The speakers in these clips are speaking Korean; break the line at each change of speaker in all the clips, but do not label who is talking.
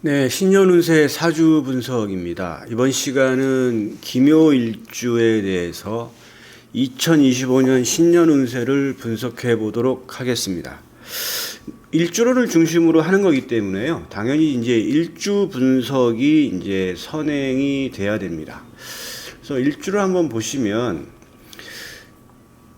네, 신년운세 사주 분석입니다. 이번 시간은 기묘일주에 대해서 2025년 신년운세를 분석해 보도록 하겠습니다. 일주를 중심으로 하는 거기 때문에요. 당연히 이제 일주 분석이 이제 선행이 돼야 됩니다. 그래서 일주를 한번 보시면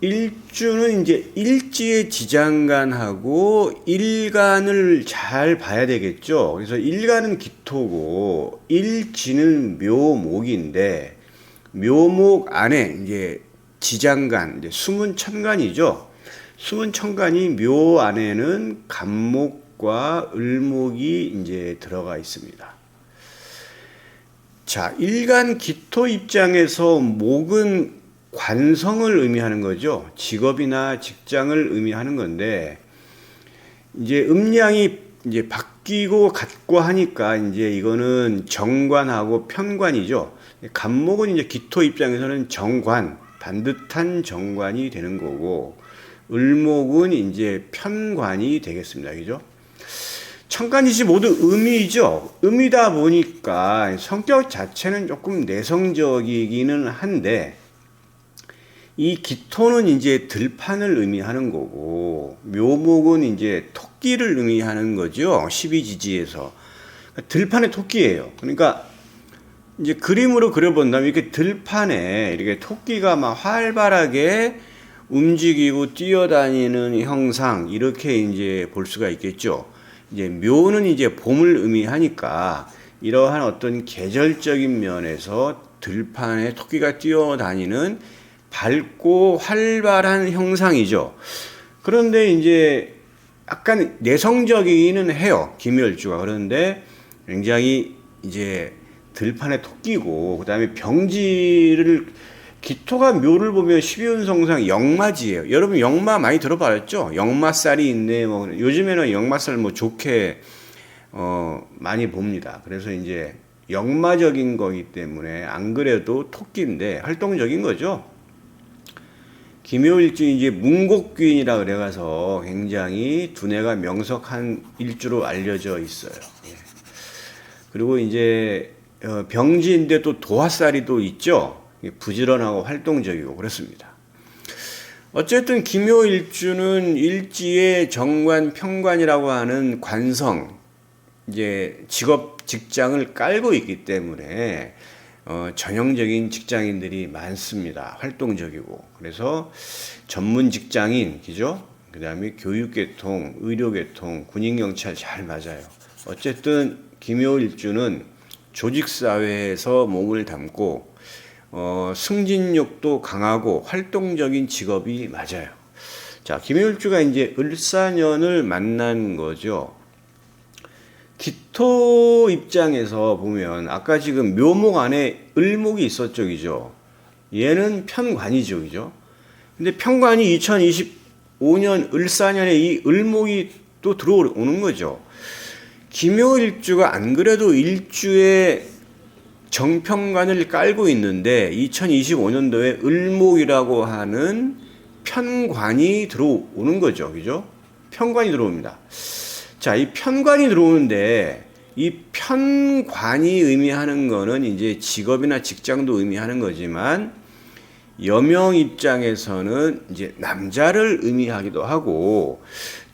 일주는 이제 일지의 지장간하고 일간을 잘 봐야 되겠죠. 그래서 일간은 기토고 일지는 묘목인데 묘목 안에 이제 지장간, 이제 수문천간이죠. 수문천간이 묘 안에는 간목과 을목이 이제 들어가 있습니다. 자, 일간 기토 입장에서 목은 관성을 의미하는 거죠. 직업이나 직장을 의미하는 건데, 이제 음양이 이제 바뀌고 같고 하니까 이제 이거는 정관하고 편관이죠. 간목은 이제 기토 입장에서는 정관, 반듯한 정관이 되는 거고, 을목은 이제 편관이 되겠습니다. 그죠? 천간이지 모두 음이죠. 음이다 보니까 성격 자체는 조금 내성적이기는 한데, 이 기토는 이제 들판을 의미하는 거고, 묘목은 이제 토끼를 의미하는 거죠. 12지지에서. 들판의 토끼예요. 그러니까 이제 그림으로 그려본다면 이렇게 들판에 이렇게 토끼가 막 활발하게 움직이고 뛰어다니는 형상, 이렇게 이제 볼 수가 있겠죠. 이제 묘는 이제 봄을 의미하니까 이러한 어떤 계절적인 면에서 들판에 토끼가 뛰어다니는 밝고 활발한 형상이죠. 그런데 이제 약간 내성적이기는 해요. 기묘일주가. 그런데 굉장히 이제 들판에 토끼고, 그 다음에 병지를, 기토가 묘를 보면 12운성상 역마지예요. 여러분 역마 많이 들어봤죠? 역마살이 있네. 뭐 요즘에는 역마살 뭐 좋게 많이 봅니다. 그래서 이제 역마적인 거기 때문에 안 그래도 토끼인데 활동적인 거죠. 기묘일주 이제 문곡귀인이라 그래가서 굉장히 두뇌가 명석한 일주로 알려져 있어요. 예. 그리고 이제 병지인데 또 도화살이 또 있죠. 부지런하고 활동적이고 그렇습니다. 어쨌든 기묘일주는 일지의 정관, 편관이라고 하는 관성, 이제 직업, 직장을 깔고 있기 때문에 전형적인 직장인들이 많습니다. 활동적이고. 그래서 전문 직장인, 그죠? 그 다음에 교육계통, 의료계통, 군인경찰 잘 맞아요. 어쨌든 기묘일주는 조직사회에서 몸을 담고 승진욕도 강하고 활동적인 직업이 맞아요. 자, 기묘일주가 이제 을사년을 만난 거죠. 기토 입장에서 보면 아까 지금 묘목 안에 을목이 있었죠, 그죠? 얘는 편관이죠, 그죠? 근데 편관이 2025년 을사년에 이 을목이 또 들어오는 거죠. 기묘일주가 안 그래도 일주에 정편관을 깔고 있는데 2025년도에 을목이라고 하는 편관이 들어오는 거죠, 그죠? 편관이 들어옵니다. 자, 이 편관이 들어오는데 이 편관이 의미하는 거는 이제 직업이나 직장도 의미하는 거지만 여명 입장에서는 이제 남자를 의미하기도 하고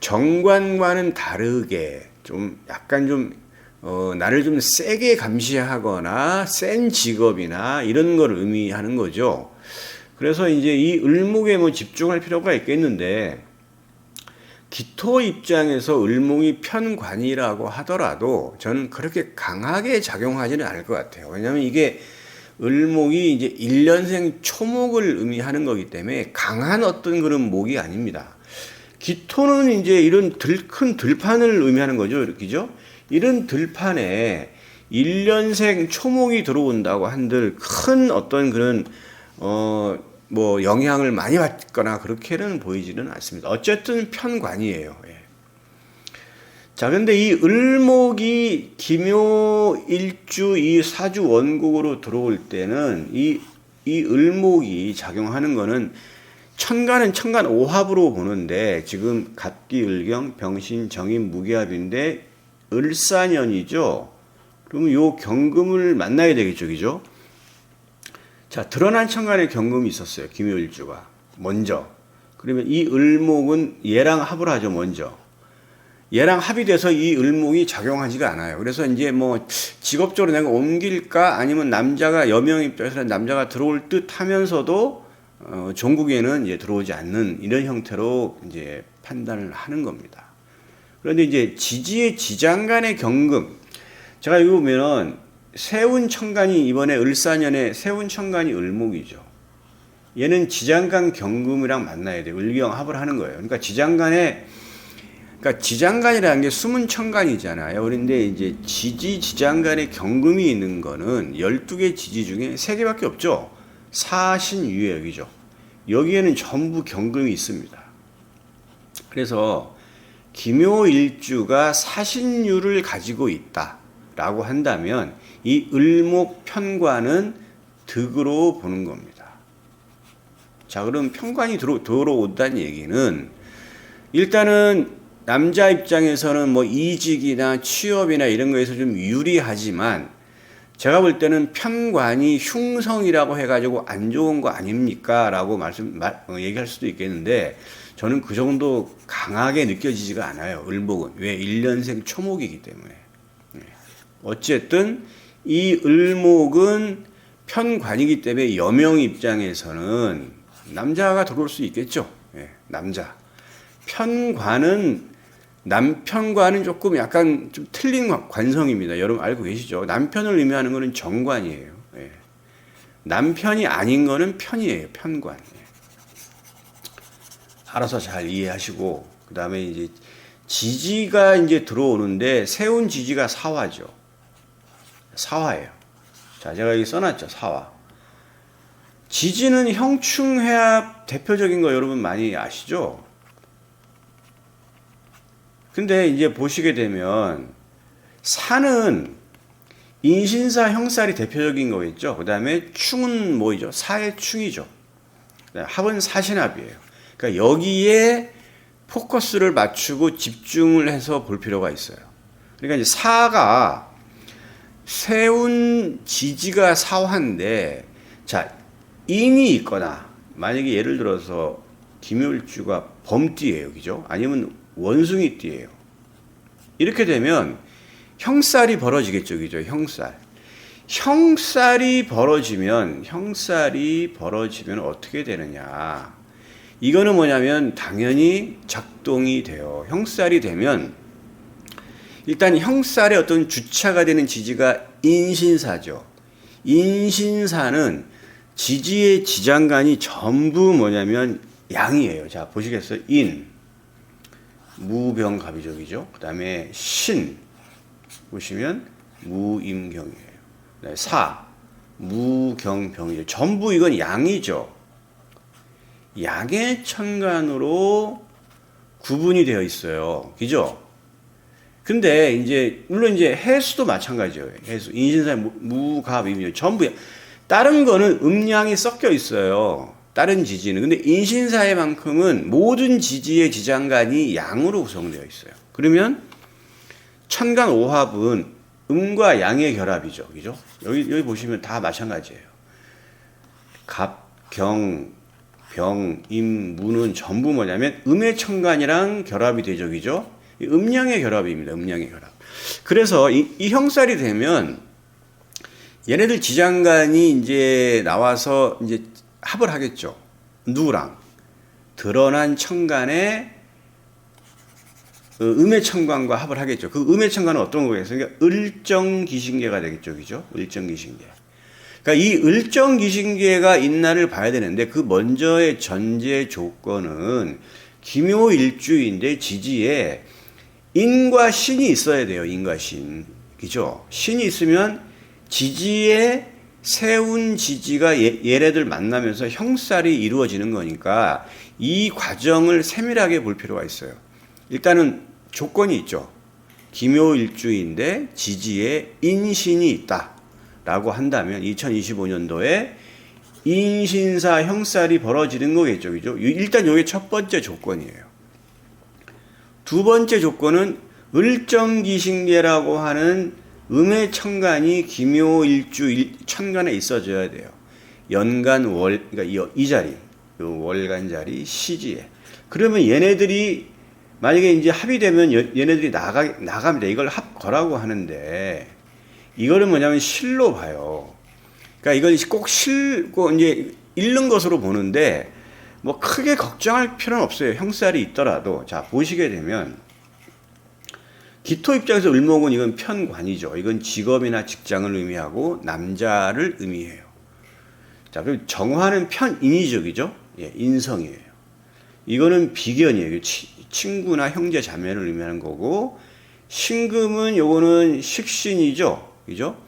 정관과는 다르게 좀 약간 좀 나를 좀 세게 감시하거나 센 직업이나 이런 걸 의미하는 거죠. 그래서 이제 이 을목에 뭐 집중할 필요가 있겠는데 기토 입장에서 을목이 편관이라고 하더라도 저는 그렇게 강하게 작용하지는 않을 것 같아요. 왜냐하면 이게 을목이 이제 1년생 초목을 의미하는 거기 때문에 강한 어떤 그런 목이 아닙니다. 기토는 이제 이런 큰 들판을 의미하는 거죠. 그죠? 이런 들판에 1년생 초목이 들어온다고 한들 큰 어떤 그런 뭐 영향을 많이 받거나 그렇게는 보이지는 않습니다. 어쨌든 편관이에요. 예. 자, 그런데 이 을목이 기묘일주 이 사주 원국으로 들어올 때는 이 을목이 작용하는 거는 천간은 천간 오합으로 보는데 지금 갑기 을경 병신 정인 무기합인데 을사년이죠. 그러면 요 경금을 만나야 되겠죠, 그죠? 자, 드러난 천간에 경금이 있었어요. 김효일주가 먼저. 그러면 이 을목은 얘랑 합을 하죠, 먼저. 얘랑 합이 돼서 이 을목이 작용하지가 않아요. 그래서 이제 뭐 직업적으로 내가 옮길까 아니면 남자가 여명 입장에서는 남자가 들어올 듯 하면서도 종국에는 이제 들어오지 않는 이런 형태로 이제 판단을 하는 겁니다. 그런데 이제 지지의 지장간의 경금. 제가 여기 보면은 세운천간이 이번에 을사년에 세운천간이 을목이죠. 얘는 지장간 경금이랑 만나야 돼요. 을경 합을 하는 거예요. 그러니까 지장간이라는 게 숨은 천간이잖아요. 그런데 이제 지지 지장간의 경금이 있는 거는 12개 지지 중에 3개밖에 없죠. 사신유예역이죠. 여기에는 전부 경금이 있습니다. 그래서 김효일주가 사신유를 가지고 있다라고 한다면 이 을목 편관은 득으로 보는 겁니다. 자, 그럼 편관이 들어온다는 얘기는 일단은 남자 입장에서는 뭐 이직이나 취업이나 이런 거에서 좀 유리하지만 제가 볼 때는 편관이 흉성이라고 해가지고 안 좋은 거 아닙니까? 라고 얘기할 수도 있겠는데 저는 그 정도 강하게 느껴지지가 않아요. 을목은. 왜? 1년생 초목이기 때문에. 어쨌든 이 을목은 편관이기 때문에 여명 입장에서는 남자가 들어올 수 있겠죠. 남자. 남편과는 조금 약간 좀 틀린 관성입니다. 여러분 알고 계시죠? 남편을 의미하는 것은 정관이에요. 남편이 아닌 것은 편이에요. 편관. 알아서 잘 이해하시고, 그 다음에 이제 지지가 이제 들어오는데, 세운 지지가 사화죠. 사화예요. 자, 제가 여기 써놨죠. 사화. 지지는 형충회합 대표적인 거 여러분 많이 아시죠? 근데 이제 보시게 되면 사는 인신사 형살이 대표적인 거겠죠. 그 다음에 충은 뭐이죠? 사의 충이죠. 합은 사신합이에요. 그러니까 여기에 포커스를 맞추고 집중을 해서 볼 필요가 있어요. 그러니까 이제 사가 세운 지지가 사화인데, 자, 인이 있거나 만약에 예를 들어서 김효일주가 범띠예요, 그죠? 아니면 원숭이띠예요. 이렇게 되면 형살이 벌어지겠죠, 그죠? 형살이 벌어지면 어떻게 되느냐? 이거는 뭐냐면 당연히 작동이 돼요. 형살이 되면 일단 형살의 어떤 주차가 되는 지지가 인신사죠. 인신사는 지지의 지장간이 전부 뭐냐면 양이에요. 자, 보시겠어요? 무병갑이적이죠. 그 다음에 신 보시면 무임경이에요. 무경병이죠. 전부 이건 양이죠. 양의 천간으로 구분이 되어 있어요. 그죠? 근데 이제 물론 이제 해수도 마찬가지예요. 해수 인신사 무갑임이죠. 전부 다른 거는 음양이 섞여 있어요. 다른 지지는. 근데 인신사의만큼은 모든 지지의 지장간이 양으로 구성되어 있어요. 그러면 천간 오합은 음과 양의 결합이죠. 그죠? 여기 보시면 다 마찬가지예요. 갑, 경, 병, 임, 무는 전부 뭐냐면 음의 천간이랑 결합이 되죠. 그죠? 음양의 결합입니다. 음양의 결합. 그래서 이 형살이 되면 얘네들 지장간이 이제 나와서 이제 합을 하겠죠. 누구랑? 드러난 천간에 음의 천간과 합을 하겠죠. 그 음의 천간은 어떤 거겠어요? 그러니까 을정기신계가 되겠죠. 그죠? 을정기신계. 그러니까 이 을정기신계가 있나를 봐야 되는데 그 먼저의 전제 조건은 김효일주인데 지지에 인과 신이 있어야 돼요. 인과 신. 그죠? 신이 있으면 지지에 세운 지지가 얘네들 만나면서 형살이 이루어지는 거니까 이 과정을 세밀하게 볼 필요가 있어요. 일단은 조건이 있죠. 김효일주인데 지지에 인신이 있다라고 한다면 2025년도에 인신사 형살이 벌어지는 거겠죠. 그죠? 일단 이게 첫 번째 조건이에요. 두 번째 조건은 을정기신계라고 하는 음의 천간이 기묘일주 천간에 있어줘야 돼요. 연간 월, 그러니까 이 자리, 요 월간 자리, 시지에. 그러면 얘네들이 만약에 이제 합의되면 얘네들이 나갑니다. 이걸 합거라고 하는데, 이거는 뭐냐면 실로 봐요. 그러니까 이건 꼭 실고 이제 잃는 것으로 보는데, 뭐 크게 걱정할 필요는 없어요. 형살이 있더라도. 자, 보시게 되면, 기토 입장에서 을목은 이건 편관이죠. 이건 직업이나 직장을 의미하고 남자를 의미해요. 자, 그리고 정화는 편인이죠. 그죠? 예, 인성이에요. 이거는 비견이에요. 친구나 형제 자매를 의미하는 거고, 신금은 요거는 식신이죠. 그죠?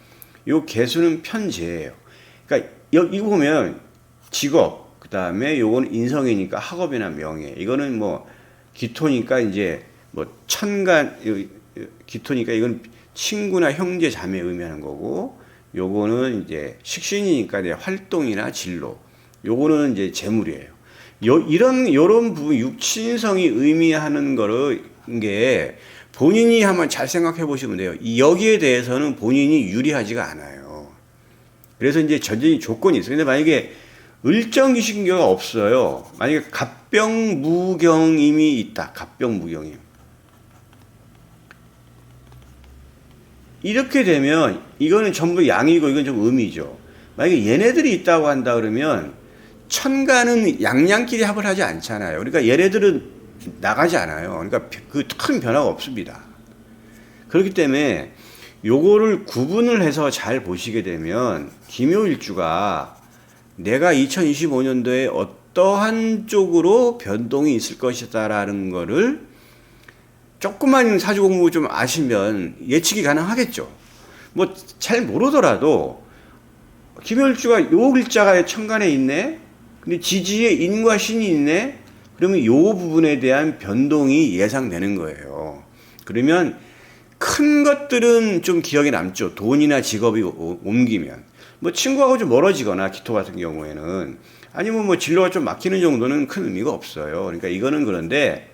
요 개수는 편재예요. 그러니까 이거 보면 직업, 그 다음에 요거는 인성이니까 학업이나 명예. 이거는 뭐 기토니까 이제 뭐 천간, 기토니까 이건 친구나 형제 자매 의미하는 거고, 요거는 이제 식신이니까 이제 활동이나 진로. 요거는 이제 재물이에요. 요런 부분, 육친성이 의미하는 거를, 게 본인이 한번 잘 생각해 보시면 돼요. 여기에 대해서는 본인이 유리하지가 않아요. 그래서 이제 전제적인 조건이 있어요. 근데 만약에 을정기신교가 없어요. 만약에 갑병무경임이 있다. 갑병무경임. 이렇게 되면 이거는 전부 양이고 이건 좀 음이죠. 만약에 얘네들이 있다고 한다 그러면 천간은 양양끼리 합을 하지 않잖아요. 그러니까 얘네들은 나가지 않아요. 그러니까 그 큰 변화가 없습니다. 그렇기 때문에 요거를 구분을 해서 잘 보시게 되면 기묘일주가 내가 2025년도에 어떠한 쪽으로 변동이 있을 것이다라는 거를 조금만 사주 공부 좀 아시면 예측이 가능하겠죠. 뭐 잘 모르더라도 기묘일주가 요 글자가 천간에 있네. 근데 지지에 인과 신이 있네. 그러면 요 부분에 대한 변동이 예상되는 거예요. 그러면 큰 것들은 좀 기억에 남죠. 돈이나 직업이 옮기면. 뭐 친구하고 좀 멀어지거나 기토 같은 경우에는 아니면 뭐 진로가 좀 막히는 정도는 큰 의미가 없어요. 그러니까 이거는 그런데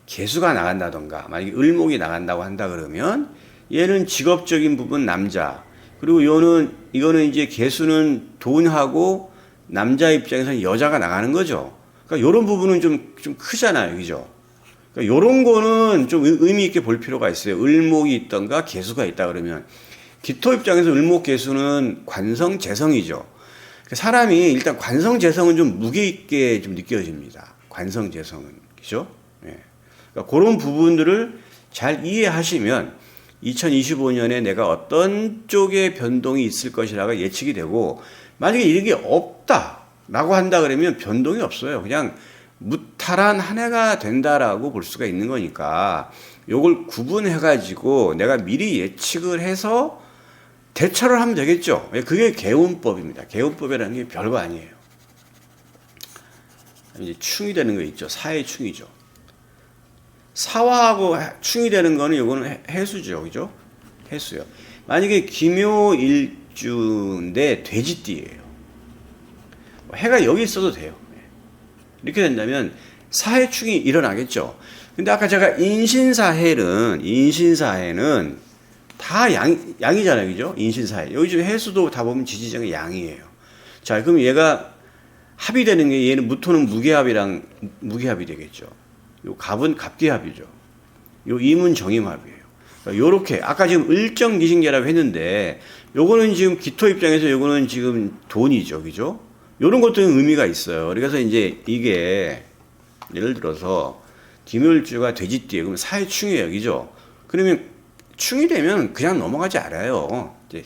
개수가 나간다던가 만약에 을목이 나간다고 한다 그러면 얘는 직업적인 부분 남자, 그리고 이거는 이제 개수는 돈하고 남자 입장에서는 여자가 나가는 거죠. 그러니까 이런 부분은 좀 크잖아요. 그죠? 그러니까 이런 거는 좀 의미 있게 볼 필요가 있어요. 을목이 있던가 개수가 있다 그러면 기토 입장에서 을목 개수는 관성 재성이죠. 사람이 일단 관성 재성은 좀 무게 있게 좀 느껴집니다. 관성 재성은. 그죠? 예. 그러니까 그런 부분들을 잘 이해하시면 2025년에 내가 어떤 쪽의 변동이 있을 것이라고 예측이 되고, 만약에 이런 게 없다라고 한다 그러면 변동이 없어요. 그냥 무탈한 한 해가 된다라고 볼 수가 있는 거니까 요걸 구분해가지고 내가 미리 예측을 해서 대처를 하면 되겠죠. 그게 개운법입니다. 개운법이라는 게 별거 아니에요. 이제 충이 되는 거 있죠. 사의 충이죠. 사화하고 충이 되는 거는 요거는 해수죠. 그죠? 해수요. 만약에 기묘일주인데 돼지띠예요. 해가 여기 있어도 돼요. 이렇게 된다면 사해충이 일어나겠죠. 근데 아까 제가 인신사해는 다 양이잖아요. 그죠? 인신사해. 여기 지금 해수도 다 보면 지지정이 양이에요. 자, 그럼 얘가 합이 되는 게 얘는 무토는 무게합이랑 무게합이 되겠죠. 요 갑은 갑기합이죠. 요 임은 정임합이에요. 그러니까 요렇게 아까 지금 을정기신계라고 했는데 요거는 지금 기토 입장에서 요거는 지금 돈이죠. 그죠? 요런 것들은 의미가 있어요. 그래서 이제 이게 예를 들어서 기묘일주가 돼지띠에 그러면 사해충이에요. 그죠? 그러면 충이 되면 그냥 넘어가지 않아요. 이제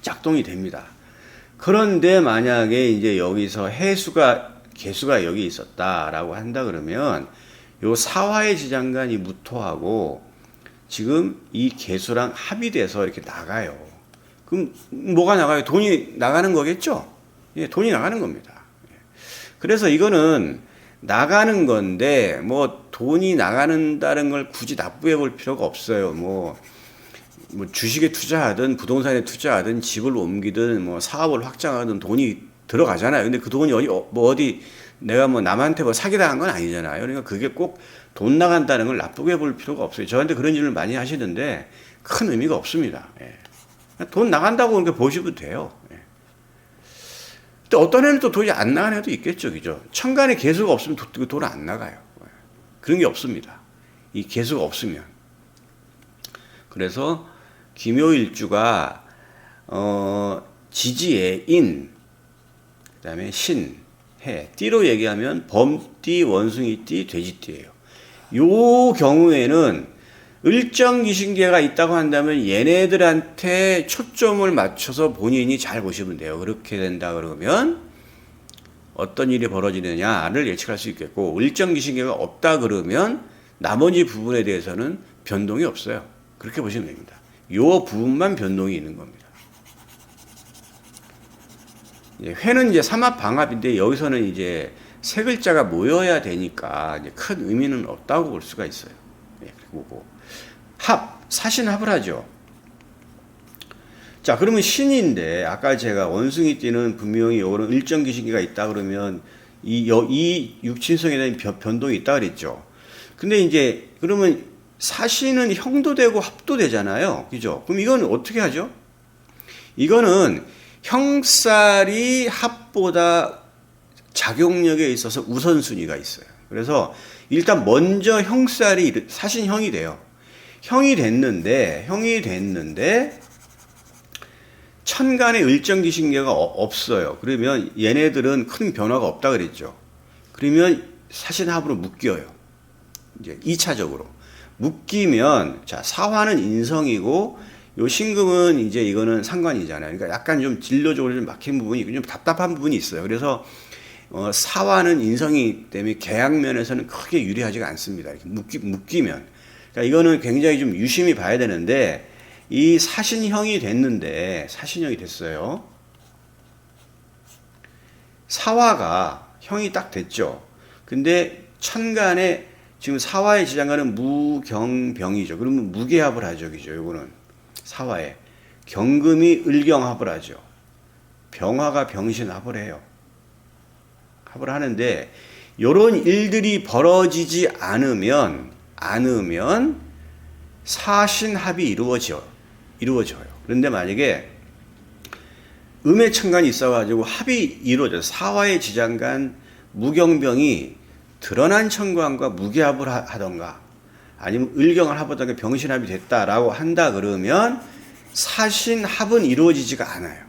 작동이 됩니다. 그런데 만약에 이제 여기서 개수가 여기 있었다라고 한다 그러면 요 사화의 지장간이 무토하고 지금 이 개수랑 합의돼서 이렇게 나가요. 그럼 뭐가 나가요? 돈이 나가는 거겠죠? 예, 돈이 나가는 겁니다. 그래서 이거는 나가는 건데 뭐 돈이 나가는다는 걸 굳이 납부해 볼 필요가 없어요. 뭐 주식에 투자하든 부동산에 투자하든 집을 옮기든 뭐 사업을 확장하든 돈이 들어가잖아요. 근데 그 돈이 어디 내가 뭐 남한테 뭐 사기당한 건 아니잖아요. 그러니까 그게 꼭 돈 나간다는 걸 나쁘게 볼 필요가 없어요. 저한테 그런 질문을 많이 하시는데 큰 의미가 없습니다. 예. 돈 나간다고 그렇게 보시면 돼요. 예. 또 어떤 애는 또 돈이 안 나가는 애도 있겠죠. 그죠? 천간에 개수가 없으면 돈 안 나가요. 예. 그런 게 없습니다. 이 개수가 없으면. 그래서 기묘일주가 지지에 인, 그 다음에 신, 해, 띠로 얘기하면 범띠, 원숭이띠, 돼지띠예요. 요 경우에는 을정귀신계가 있다고 한다면 얘네들한테 초점을 맞춰서 본인이 잘 보시면 돼요. 그렇게 된다 그러면 어떤 일이 벌어지느냐를 예측할 수 있겠고, 을정귀신계가 없다 그러면 나머지 부분에 대해서는 변동이 없어요. 그렇게 보시면 됩니다. 요 부분만 변동이 있는 겁니다. 회는 이제 삼합방합인데 여기서는 이제 세 글자가 모여야 되니까 이제 큰 의미는 없다고 볼 수가 있어요. 그리고 합, 사신합을 하죠. 자, 그러면 신인데 아까 제가 원숭이띠는 분명히 요런 을정귀신기가 있다 그러면 이 육친성에 대한 변동이 있다 그랬죠. 근데 이제 그러면 사신은 형도 되고 합도 되잖아요. 그죠? 그럼 이건 어떻게 하죠? 이거는 형살이 합보다 작용력에 있어서 우선순위가 있어요. 그래서 일단 먼저 형살이 사신형이 돼요. 형이 됐는데 천간에 을정귀신계가 없어요. 그러면 얘네들은 큰 변화가 없다 그랬죠. 그러면 사신합으로 묶여요. 이제 2차적으로 묶이면, 자, 사화는 인성이고 요 신금은 이제 이거는 상관이잖아요. 그러니까 약간 좀 진로적으로 좀 막힌 부분이, 좀 답답한 부분이 있어요. 그래서 사화는 인성이기 때문에 계약면에서는 크게 유리하지가 않습니다. 이렇게 묶이면. 그러니까 이거는 굉장히 좀 유심히 봐야 되는데, 이 사신형이 됐어요. 사화가 형이 딱 됐죠. 근데 천간에 지금 사화의 지장간은 무경병이죠. 그러면 무계합을 하죠. 그죠? 요거는 사화에. 경금이 을경합을 하죠. 병화가 병신합을 해요. 합을 하는데, 요런 일들이 벌어지지 않으면 사신합이 이루어져요. 그런데 만약에 음의 천간이 있어가지고 합이 이루어져요. 사화의 지장간 무경병이 드러난 천간과 무계합을 하던가 아니면 을경을 합하던가 병신합이 됐다라고 한다 그러면 사신합은 이루어지지가 않아요.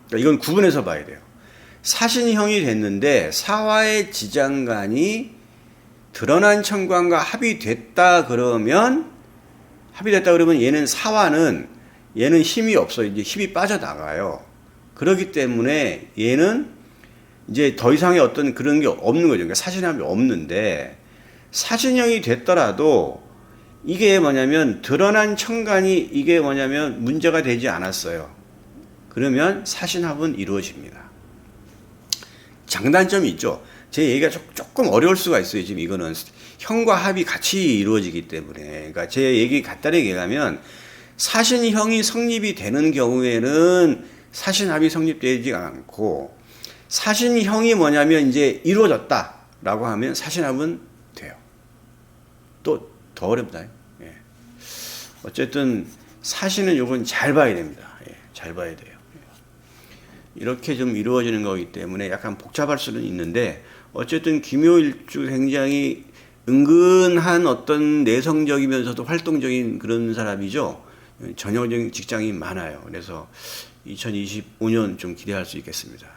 그러니까 이건 구분해서 봐야 돼요. 사신형이 됐는데 사화의 지장간이 드러난 천간과 합이 됐다 그러면 얘는 얘는 힘이 없어요. 이제 힘이 빠져나가요. 그렇기 때문에 얘는 이제 더 이상의 어떤 그런 게 없는 거죠. 그러니까 사신합이 없는데, 사신형이 됐더라도 이게 뭐냐면 드러난 천간이 이게 뭐냐면 문제가 되지 않았어요. 그러면 사신합은 이루어집니다. 장단점이 있죠. 제 얘기가 조금 어려울 수가 있어요. 지금 이거는 형과 합이 같이 이루어지기 때문에. 그러니까 제 얘기 간단하게 얘기하면, 사신형이 성립이 되는 경우에는 사신합이 성립되지 않고, 사신형이 뭐냐면 이제 이루어졌다라고 하면 사신합은 돼요. 또 더 어렵다. 예. 어쨌든 사신은 요건 잘 봐야 됩니다. 예. 잘 봐야 돼요. 이렇게 좀 이루어지는 거기 때문에 약간 복잡할 수는 있는데, 어쨌든 기묘일주 굉장히 은근한 어떤 내성적이면서도 활동적인 그런 사람이죠. 전형적인 직장이 많아요. 그래서 2025년 좀 기대할 수 있겠습니다.